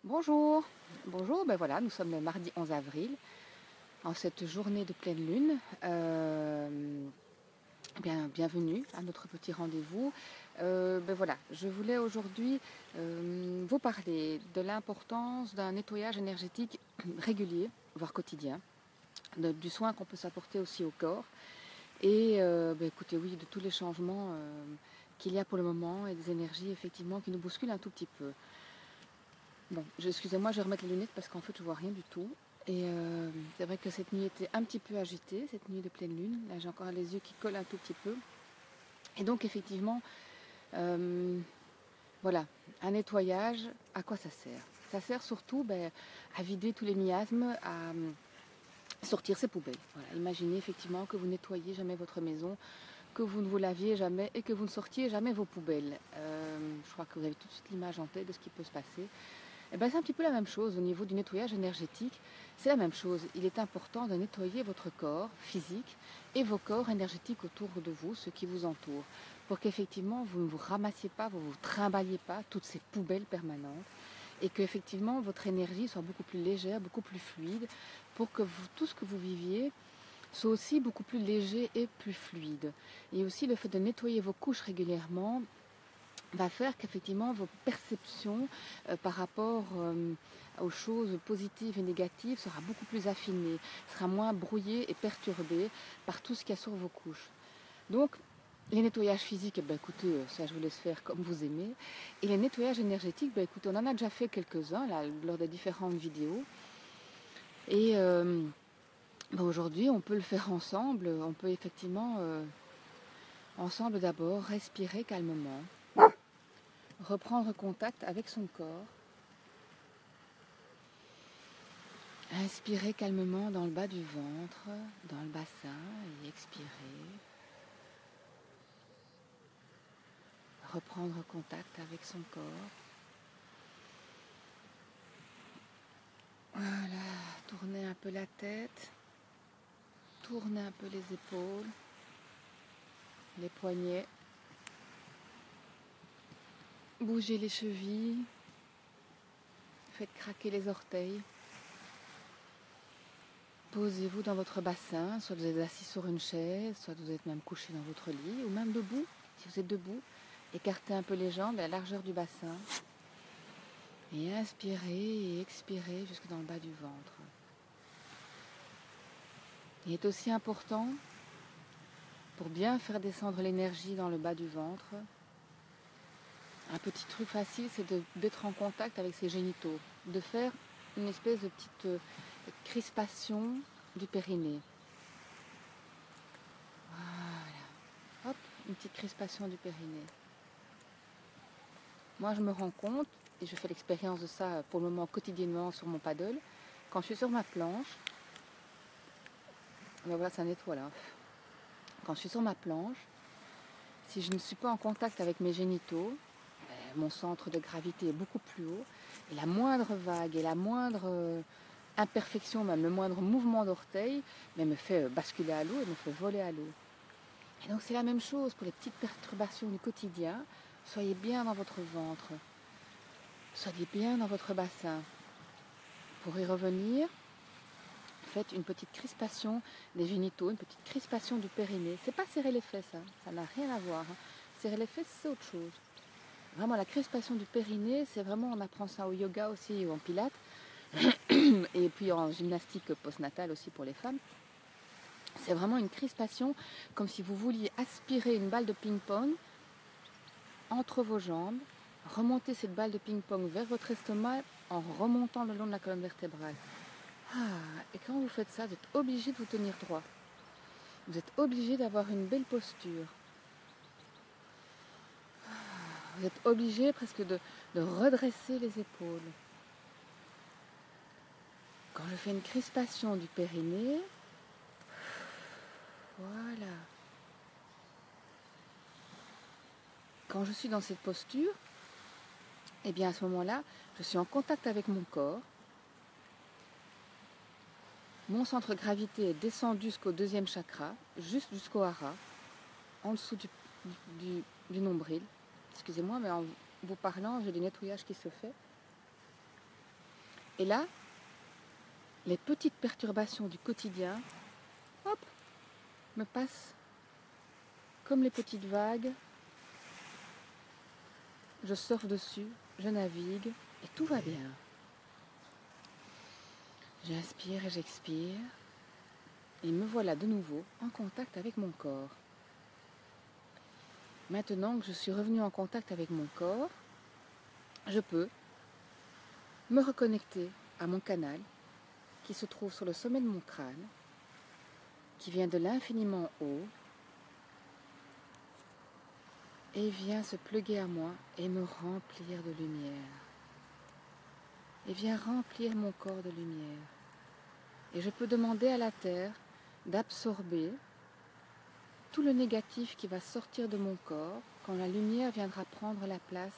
Bonjour, bonjour, ben voilà, nous sommes le mardi 11 avril, en cette journée de pleine lune. Bienvenue à notre petit rendez-vous. Ben voilà, je voulais aujourd'hui vous parler de l'importance d'un nettoyage énergétique régulier, voire quotidien, du soin qu'on peut s'apporter aussi au corps. Et ben écoutez, oui, de tous les changements qu'il y a pour le moment et des énergies effectivement qui nous bousculent un tout petit peu. Bon, excusez-moi, je vais remettre les lunettes parce qu'en fait, je vois rien du tout. Et c'est vrai que cette nuit était un petit peu agitée, cette nuit de pleine lune. Là, j'ai encore les yeux qui collent un tout petit peu. Et donc, effectivement, euh, voilà, un nettoyage, à quoi ça sert? Ça sert surtout à vider tous les miasmes, à sortir ses poubelles. Voilà, imaginez effectivement que vous nettoyez jamais votre maison, que vous ne vous laviez jamais et que vous ne sortiez jamais vos poubelles. Je crois que vous avez tout de suite l'image en tête de ce qui peut se passer. Eh ben, c'est un petit peu la même chose au niveau du nettoyage énergétique. C'est la même chose. Il est important de nettoyer votre corps physique et vos corps énergétiques autour de vous, ceux qui vous entourent, pour qu'effectivement vous ne vous ramassiez pas, vous ne vous trimballiez pas toutes ces poubelles permanentes et qu'effectivement votre énergie soit beaucoup plus légère, beaucoup plus fluide, pour que tout ce que vous viviez soit aussi beaucoup plus léger et plus fluide. Et aussi le fait de nettoyer vos couches régulièrement va faire qu'effectivement vos perceptions par rapport aux choses positives et négatives sera beaucoup plus affinée, sera moins brouillée et perturbée par tout ce qu'il y a sur vos couches. Donc, les nettoyages physiques, écoutez, ça je vous laisse faire comme vous aimez. Et les nettoyages énergétiques, écoutez, on en a déjà fait quelques-uns là, lors des différentes vidéos. Et aujourd'hui, on peut le faire ensemble. On peut effectivement, ensemble d'abord, respirer calmement, reprendre contact avec son corps. Inspirez calmement dans le bas du ventre, dans le bassin et expirez. Reprendre contact avec son corps. Voilà, tournez un peu la tête, tournez un peu les épaules, les poignets. Bougez les chevilles, faites craquer les orteils. Posez-vous dans votre bassin, soit vous êtes assis sur une chaise, soit vous êtes même couché dans votre lit, ou même debout. Si vous êtes debout, écartez un peu les jambes à la largeur du bassin. Et inspirez et expirez jusque dans le bas du ventre. Il est aussi important, pour bien faire descendre l'énergie dans le bas du ventre, un petit truc facile, c'est d'être en contact avec ses génitaux, de faire une espèce de petite crispation du périnée. Voilà. Hop, une petite crispation du périnée. Moi, je me rends compte, et je fais l'expérience de ça pour le moment quotidiennement sur mon paddle, quand je suis sur ma planche, voilà, ça nettoie là. Quand je suis sur ma planche, si je ne suis pas en contact avec mes génitaux, mon centre de gravité est beaucoup plus haut, et la moindre vague et la moindre imperfection, même le moindre mouvement d'orteil, me fait basculer à l'eau et me fait voler à l'eau. Et donc c'est la même chose pour les petites perturbations du quotidien. Soyez bien dans votre ventre, soyez bien dans votre bassin. Pour y revenir, faites une petite crispation des génitaux, une petite crispation du périnée. C'est pas serrer les fesses, ça n'a rien à voir. Serrer les fesses, c'est autre chose. Vraiment, la crispation du périnée, c'est vraiment, on apprend ça au yoga aussi ou en pilates, et puis en gymnastique postnatale aussi pour les femmes. C'est vraiment une crispation comme si vous vouliez aspirer une balle de ping-pong entre vos jambes, remonter cette balle de ping-pong vers votre estomac en remontant le long de la colonne vertébrale. Et quand vous faites ça, vous êtes obligé de vous tenir droit. Vous êtes obligé d'avoir une belle posture. Vous êtes obligé presque de redresser les épaules. Quand je fais une crispation du périnée, voilà. Quand je suis dans cette posture, eh bien à ce moment-là, je suis en contact avec mon corps. Mon centre de gravité est descendu jusqu'au deuxième chakra, juste jusqu'au hara, en dessous du nombril. Excusez-moi, mais en vous parlant, j'ai du nettoyage qui se fait. Et là, les petites perturbations du quotidien, hop, me passent comme les petites vagues. Je surfe dessus, je navigue et tout va bien. J'inspire et j'expire et me voilà de nouveau en contact avec mon corps. Maintenant que je suis revenue en contact avec mon corps, je peux me reconnecter à mon canal qui se trouve sur le sommet de mon crâne, qui vient de l'infiniment haut et vient se pluguer à moi et me remplir de lumière. Et vient remplir mon corps de lumière. Et je peux demander à la Terre d'absorber tout le négatif qui va sortir de mon corps quand la lumière viendra prendre la place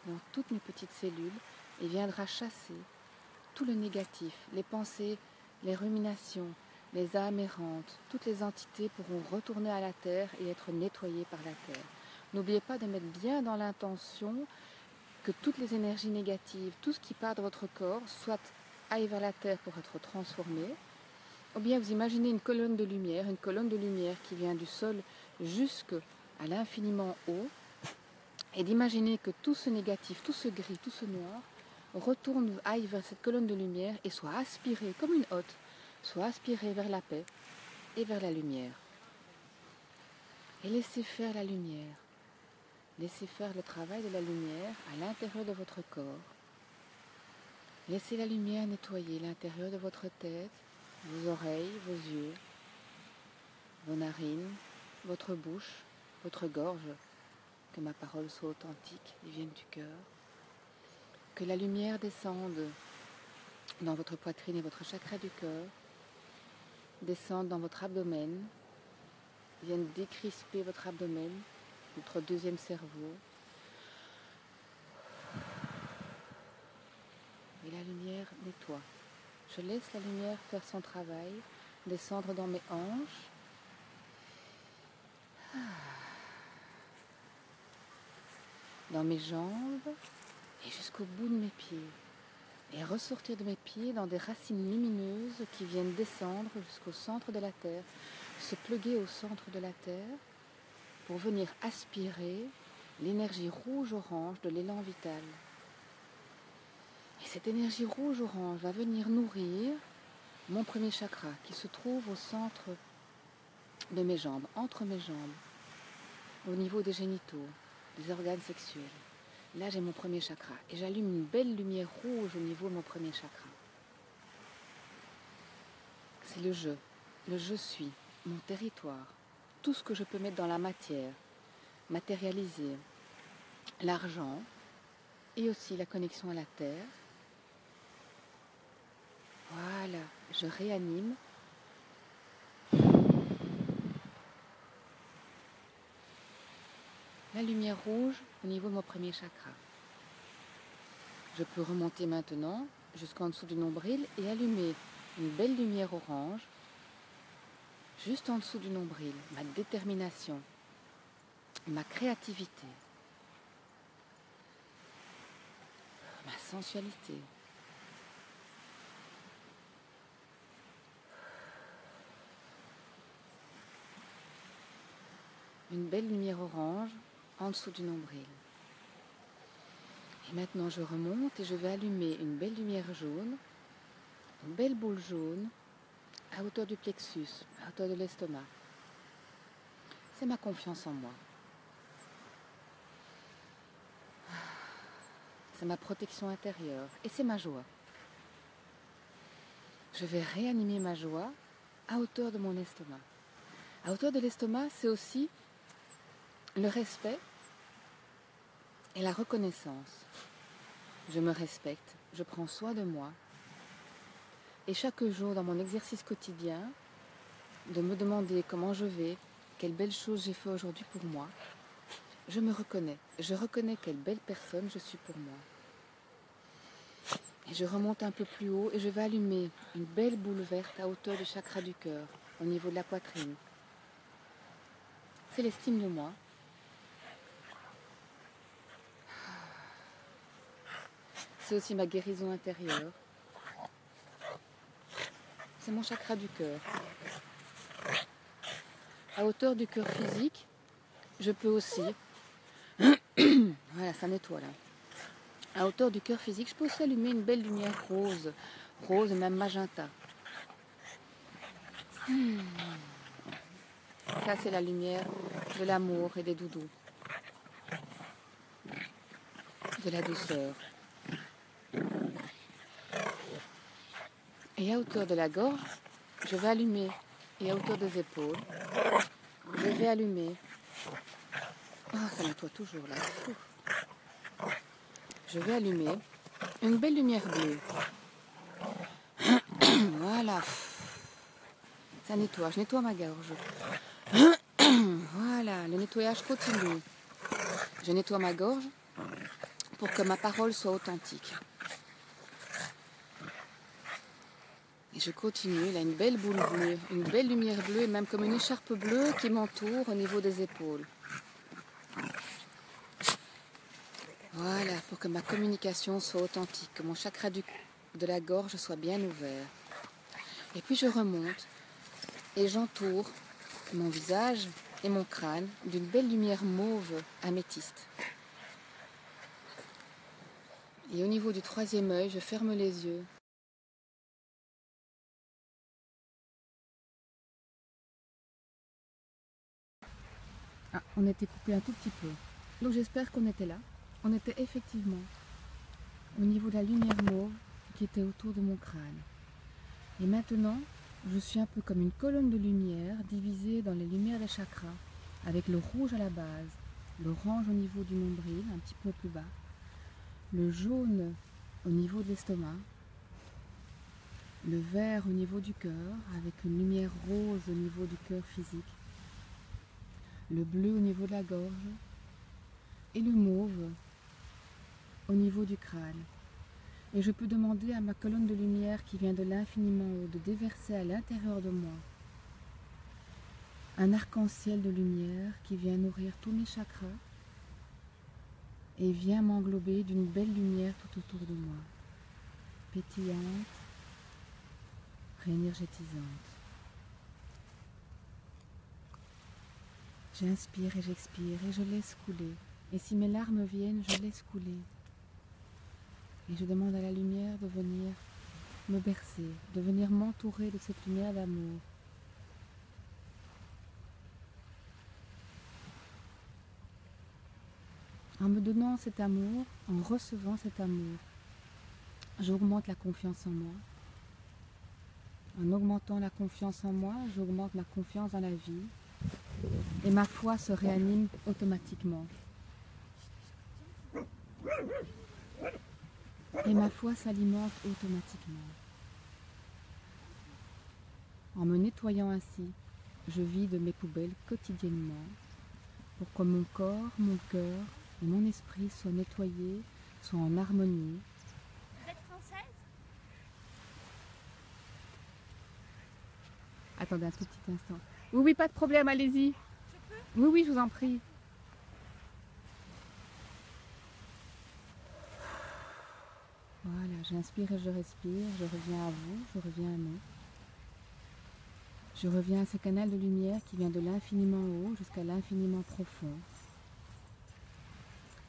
dans toutes mes petites cellules et viendra chasser tout le négatif, les pensées, les ruminations, les âmes errantes, toutes les entités pourront retourner à la Terre et être nettoyées par la Terre. N'oubliez pas de mettre bien dans l'intention que toutes les énergies négatives, tout ce qui part de votre corps, soit aille vers la Terre pour être transformé, ou bien vous imaginez une colonne de lumière qui vient du sol jusqu'à l'infiniment haut, et d'imaginer que tout ce négatif, tout ce gris, tout ce noir, aille vers cette colonne de lumière et soit aspiré comme une hotte, soit aspiré vers la paix et vers la lumière. Et laissez faire la lumière. Laissez faire le travail de la lumière à l'intérieur de votre corps. Laissez la lumière nettoyer l'intérieur de votre tête, vos oreilles, vos yeux, vos narines, votre bouche, votre gorge. Que ma parole soit authentique et vienne du cœur. Que la lumière descende dans votre poitrine et votre chakra du cœur, descende dans votre abdomen, vienne décrisper votre abdomen, votre deuxième cerveau. Et la lumière nettoie. Je laisse la lumière faire son travail, descendre dans mes hanches. Dans mes jambes et jusqu'au bout de mes pieds. Et ressortir de mes pieds dans des racines lumineuses qui viennent descendre jusqu'au centre de la Terre, se pluguer au centre de la Terre pour venir aspirer l'énergie rouge-orange de l'élan vital. Et cette énergie rouge-orange va venir nourrir mon premier chakra qui se trouve au centre de mes jambes, entre mes jambes, au niveau des génitaux, des organes sexuels. Là, j'ai mon premier chakra et j'allume une belle lumière rouge au niveau de mon premier chakra. C'est le je suis, mon territoire, tout ce que je peux mettre dans la matière, matérialiser, l'argent et aussi la connexion à la terre. Voilà, je réanime. La lumière rouge au niveau de mon premier chakra. Je peux remonter maintenant jusqu'en dessous du nombril et allumer une belle lumière orange juste en dessous du nombril. Ma détermination, ma créativité, ma sensualité. Une belle lumière orange en dessous du nombril. Et maintenant je remonte et je vais allumer une belle lumière jaune, une belle boule jaune à hauteur du plexus, à hauteur de l'estomac. C'est ma confiance en moi. C'est ma protection intérieure et c'est ma joie. Je vais réanimer ma joie à hauteur de mon estomac. À hauteur de l'estomac, c'est aussi le respect et la reconnaissance. Je me respecte, je prends soin de moi. Et chaque jour dans mon exercice quotidien, de me demander comment je vais, quelle belle chose j'ai fait aujourd'hui pour moi, je me reconnais. Je reconnais quelle belle personne je suis pour moi. Et je remonte un peu plus haut et je vais allumer une belle boule verte à hauteur du chakra du cœur, au niveau de la poitrine. C'est l'estime de moi. c'est aussi ma guérison intérieure. C'est mon chakra du cœur. À hauteur du cœur physique, je peux aussi, voilà, ça nettoie là. À hauteur du cœur physique, je peux aussi allumer une belle lumière rose, rose et même magenta. Ça, c'est la lumière de l'amour et des doudous, de la douceur. Et à hauteur de la gorge, je vais allumer, et à hauteur des épaules, je vais allumer. Ah, ça nettoie toujours là. Je vais allumer une belle lumière bleue. Voilà. Ça nettoie, je nettoie ma gorge. Voilà, le nettoyage continue. Je nettoie ma gorge pour que ma parole soit authentique. Et je continue, il a une belle boule bleue, une belle lumière bleue, et même comme une écharpe bleue qui m'entoure au niveau des épaules. Voilà, pour que ma communication soit authentique, que mon chakra de la gorge soit bien ouvert. Et puis je remonte et j'entoure mon visage et mon crâne d'une belle lumière mauve améthyste. Et au niveau du troisième œil, je ferme les yeux. Ah, on était coupé un tout petit peu. Donc j'espère qu'on était là. On était effectivement au niveau de la lumière mauve qui était autour de mon crâne. Et maintenant, je suis un peu comme une colonne de lumière divisée dans les lumières des chakras, avec le rouge à la base, l'orange au niveau du nombril, un petit peu plus bas, le jaune au niveau de l'estomac, le vert au niveau du cœur, avec une lumière rose au niveau du cœur physique, le bleu au niveau de la gorge et le mauve au niveau du crâne. Et je peux demander à ma colonne de lumière qui vient de l'infiniment haut de déverser à l'intérieur de moi un arc-en-ciel de lumière qui vient nourrir tous mes chakras et vient m'englober d'une belle lumière tout autour de moi, pétillante, réénergétisante. J'inspire et j'expire et je laisse couler. Et si mes larmes viennent, je laisse couler. Et je demande à la lumière de venir me bercer, de venir m'entourer de cette lumière d'amour. En me donnant cet amour, en recevant cet amour, j'augmente la confiance en moi. En augmentant la confiance en moi, j'augmente ma confiance dans la vie. Et ma foi se réanime automatiquement. Et ma foi s'alimente automatiquement. En me nettoyant ainsi, je vide mes poubelles quotidiennement pour que mon corps, mon cœur et mon esprit soient nettoyés, soient en harmonie. Vous êtes française ? Attendez un tout petit instant. Oui, oui, pas de problème, allez-y. Oui, oui, je vous en prie. Voilà, j'inspire et je respire, je reviens à vous, je reviens à nous. Je reviens à ce canal de lumière qui vient de l'infiniment haut jusqu'à l'infiniment profond.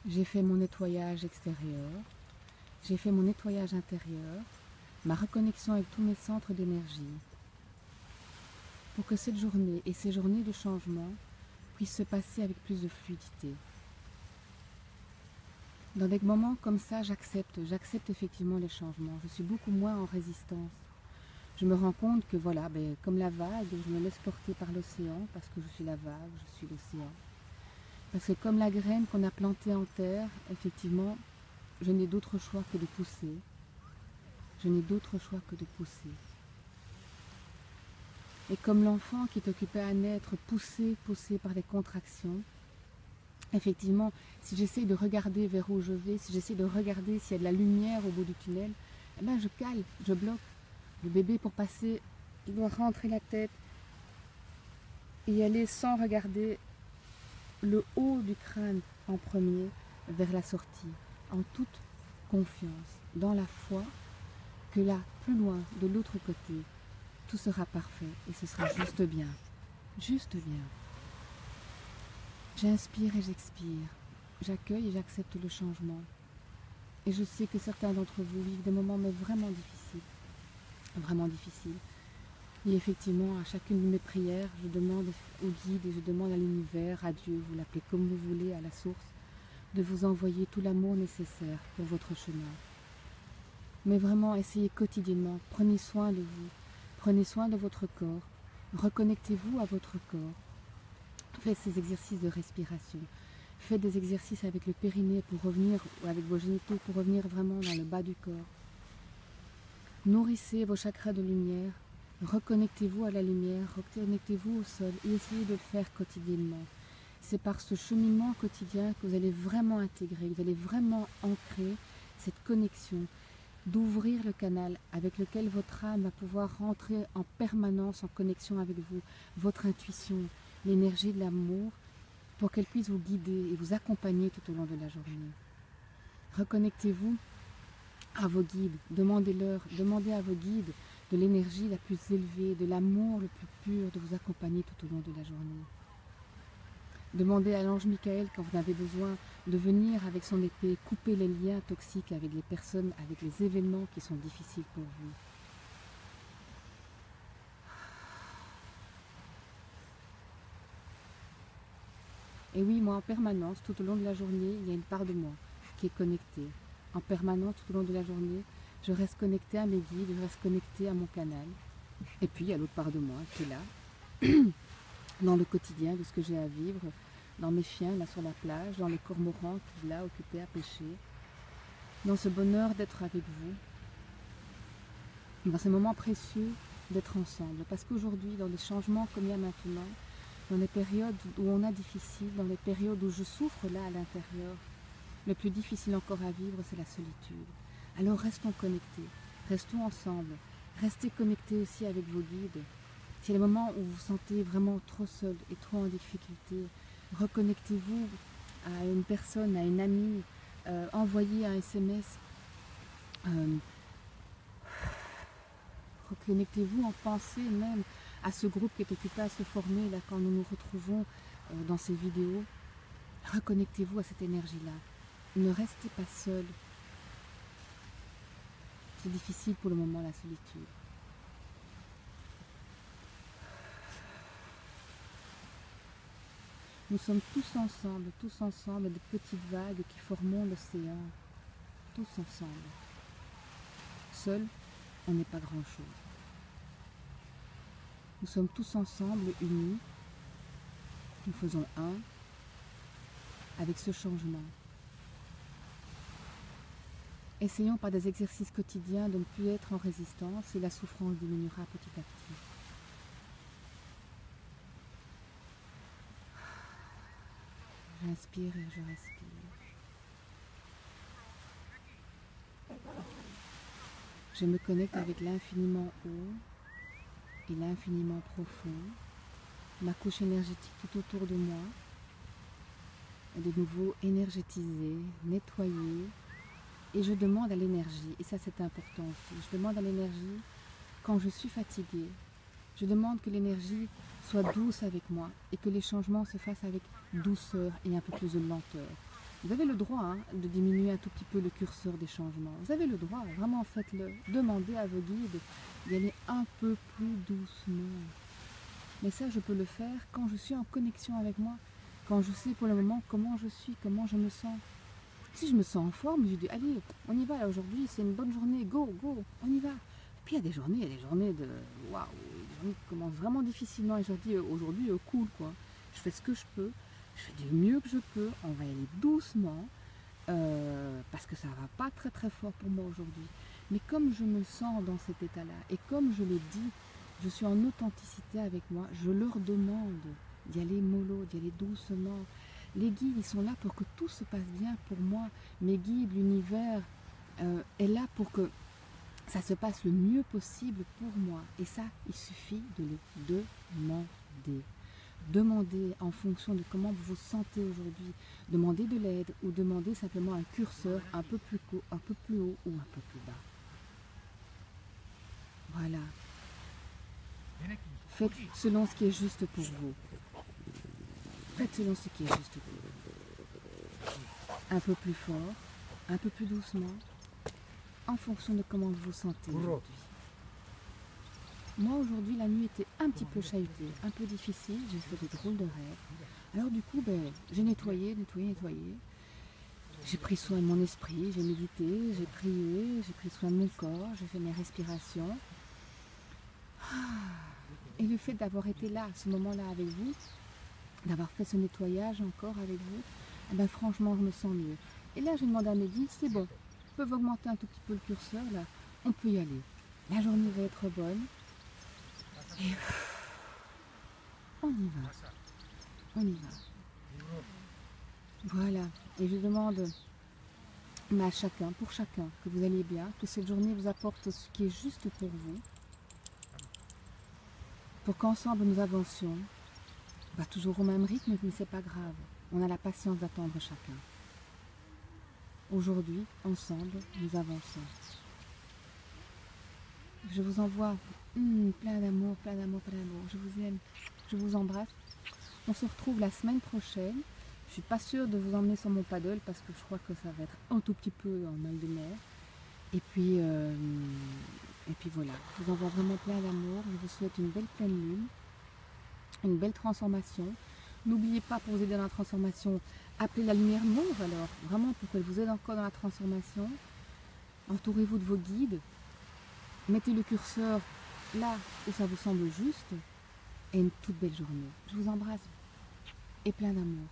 J'ai fait mon nettoyage extérieur, j'ai fait mon nettoyage intérieur, ma reconnexion avec tous mes centres d'énergie, pour que cette journée et ces journées de changement puissent se passer avec plus de fluidité. Dans des moments comme ça, j'accepte effectivement les changements. Je suis beaucoup moins en résistance. Je me rends compte que voilà, comme la vague, je me laisse porter par l'océan parce que je suis la vague, je suis l'océan. Parce que comme la graine qu'on a plantée en terre, effectivement, je n'ai d'autre choix que de pousser. Je n'ai d'autre choix que de pousser. Et comme l'enfant qui est occupé à naître, poussé par des contractions, effectivement, si j'essaie de regarder vers où je vais, si j'essaie de regarder s'il y a de la lumière au bout du tunnel, eh ben je cale, je bloque. Le bébé, pour passer, il doit rentrer la tête et y aller sans regarder le haut du crâne en premier vers la sortie, en toute confiance, dans la foi, que là, plus loin, de l'autre côté, tout sera parfait et ce sera juste bien. Juste bien. J'inspire et j'expire. J'accueille et j'accepte le changement. Et je sais que certains d'entre vous vivent des moments mais vraiment difficiles. Vraiment difficiles. Et effectivement, à chacune de mes prières, je demande au guide et je demande à l'univers, à Dieu, vous l'appelez comme vous voulez, à la source, de vous envoyer tout l'amour nécessaire pour votre chemin. Mais vraiment, essayez quotidiennement, prenez soin de vous, prenez soin de votre corps, reconnectez-vous à votre corps, faites ces exercices de respiration, faites des exercices avec le périnée pour revenir, ou avec vos génitaux pour revenir vraiment dans le bas du corps. Nourrissez vos chakras de lumière, reconnectez-vous à la lumière, reconnectez-vous au sol et essayez de le faire quotidiennement. C'est par ce cheminement quotidien que vous allez vraiment intégrer, vous allez vraiment ancrer cette connexion, d'ouvrir le canal avec lequel votre âme va pouvoir rentrer en permanence en connexion avec vous, votre intuition, l'énergie de l'amour, pour qu'elle puisse vous guider et vous accompagner tout au long de la journée. Reconnectez-vous à vos guides, demandez-leur, demandez à vos guides de l'énergie la plus élevée, de l'amour le plus pur, de vous accompagner tout au long de la journée. Demandez à l'ange Michael, quand vous avez besoin, de venir avec son épée couper les liens toxiques avec les personnes, avec les événements qui sont difficiles pour vous. Et oui, moi en permanence, tout au long de la journée, il y a une part de moi qui est connectée. En permanence, tout au long de la journée, je reste connectée à mes guides, je reste connectée à mon canal. Et puis, il y a l'autre part de moi qui est là, dans le quotidien de ce que j'ai à vivre, dans mes chiens là sur la plage, dans les cormorans qui là occupés à pêcher, dans ce bonheur d'être avec vous, dans ces moments précieux d'être ensemble. Parce qu'aujourd'hui, dans les changements comme il y a maintenant, dans les périodes où on a difficile, dans les périodes où je souffre là à l'intérieur, le plus difficile encore à vivre, c'est la solitude. Alors restons connectés, restons ensemble, restez connectés aussi avec vos guides. C'est les moments où vous vous sentez vraiment trop seul et trop en difficulté. Reconnectez-vous à une personne, à une amie, envoyez un SMS. Reconnectez-vous en pensée même à ce groupe qui est occupé à se former là quand nous nous retrouvons dans ces vidéos. Reconnectez-vous à cette énergie-là. Ne restez pas seul. C'est difficile pour le moment la solitude. Nous sommes tous ensemble, des petites vagues qui formons l'océan, tous ensemble. Seul, on n'est pas grand-chose. Nous sommes tous ensemble, unis, nous faisons un avec ce changement. Essayons par des exercices quotidiens de ne plus être en résistance et la souffrance diminuera petit à petit. J'inspire et je respire. Je me connecte avec l'infiniment haut et l'infiniment profond, ma couche énergétique tout autour de moi est de nouveau énergétisée, nettoyée, et je demande à l'énergie, et ça c'est important aussi, je demande à l'énergie quand je suis fatiguée, je demande que l'énergie soit douce avec moi et que les changements se fassent avec douceur et un peu plus de lenteur. Vous avez le droit de diminuer un tout petit peu le curseur des changements. Vous avez le droit, vraiment faites-le. Demandez à vos guides d'y aller un peu plus doucement. Mais ça, je peux le faire quand je suis en connexion avec moi, quand je sais pour le moment comment je suis, comment je me sens. Si je me sens en forme, je dis allez, on y va, aujourd'hui c'est une bonne journée, go, on y va. Puis il y a des journées de waouh, des journées qui commencent vraiment difficilement et je dis aujourd'hui cool quoi. Je fais ce que je peux, je fais du mieux que je peux, on va y aller doucement parce que ça va pas très très fort pour moi aujourd'hui. Mais comme je me sens dans cet état-là et comme je l'ai dit, je suis en authenticité avec moi, je leur demande d'y aller mollo, d'y aller doucement. Les guides, ils sont là pour que tout se passe bien pour moi. Mes guides, l'univers est là pour que ça se passe le mieux possible pour moi. Et ça, il suffit de le demander. demandez en fonction de comment vous vous sentez aujourd'hui, demandez de l'aide ou demandez simplement un curseur un peu plus haut, un peu plus haut ou un peu plus bas. Voilà. Faites selon ce qui est juste pour vous. Faites selon ce qui est juste pour vous. Un peu plus fort, un peu plus doucement, en fonction de comment vous vous sentez aujourd'hui. Moi aujourd'hui la nuit était un petit peu chahutée, un peu difficile, j'ai fait des drôles de rêves. Alors du coup j'ai nettoyé. J'ai pris soin de mon esprit, j'ai médité, j'ai prié, j'ai pris soin de mon corps, j'ai fait mes respirations. Et le fait d'avoir été là, à ce moment-là avec vous, d'avoir fait ce nettoyage encore avec vous, eh ben franchement je me sens mieux. Et là j'ai demandé à mes guides, c'est bon, ils peuvent augmenter un tout petit peu le curseur là, on peut y aller. La journée va être bonne. Et on y va. On y va. Voilà. Et je demande à chacun, pour chacun, que vous alliez bien, que cette journée vous apporte ce qui est juste pour vous, pour qu'ensemble nous avancions. Pas toujours au même rythme, mais c'est pas grave. On a la patience d'attendre chacun. Aujourd'hui, ensemble, nous avançons. Je vous envoie plein d'amour, plein d'amour, plein d'amour. Je vous aime, je vous embrasse. On se retrouve la semaine prochaine. Je suis pas sûre de vous emmener sur mon paddle parce que je crois que ça va être un tout petit peu en mal de mer. Et puis voilà, je vous envoie vraiment plein d'amour. Je vous souhaite une belle pleine lune, une belle transformation. N'oubliez pas, pour vous aider dans la transformation, appelez la lumière mauve alors, vraiment pour qu'elle vous aide encore dans la transformation. Entourez-vous de vos guides. Mettez le curseur là où ça vous semble juste. Et une toute belle journée. Je vous embrasse et plein d'amour.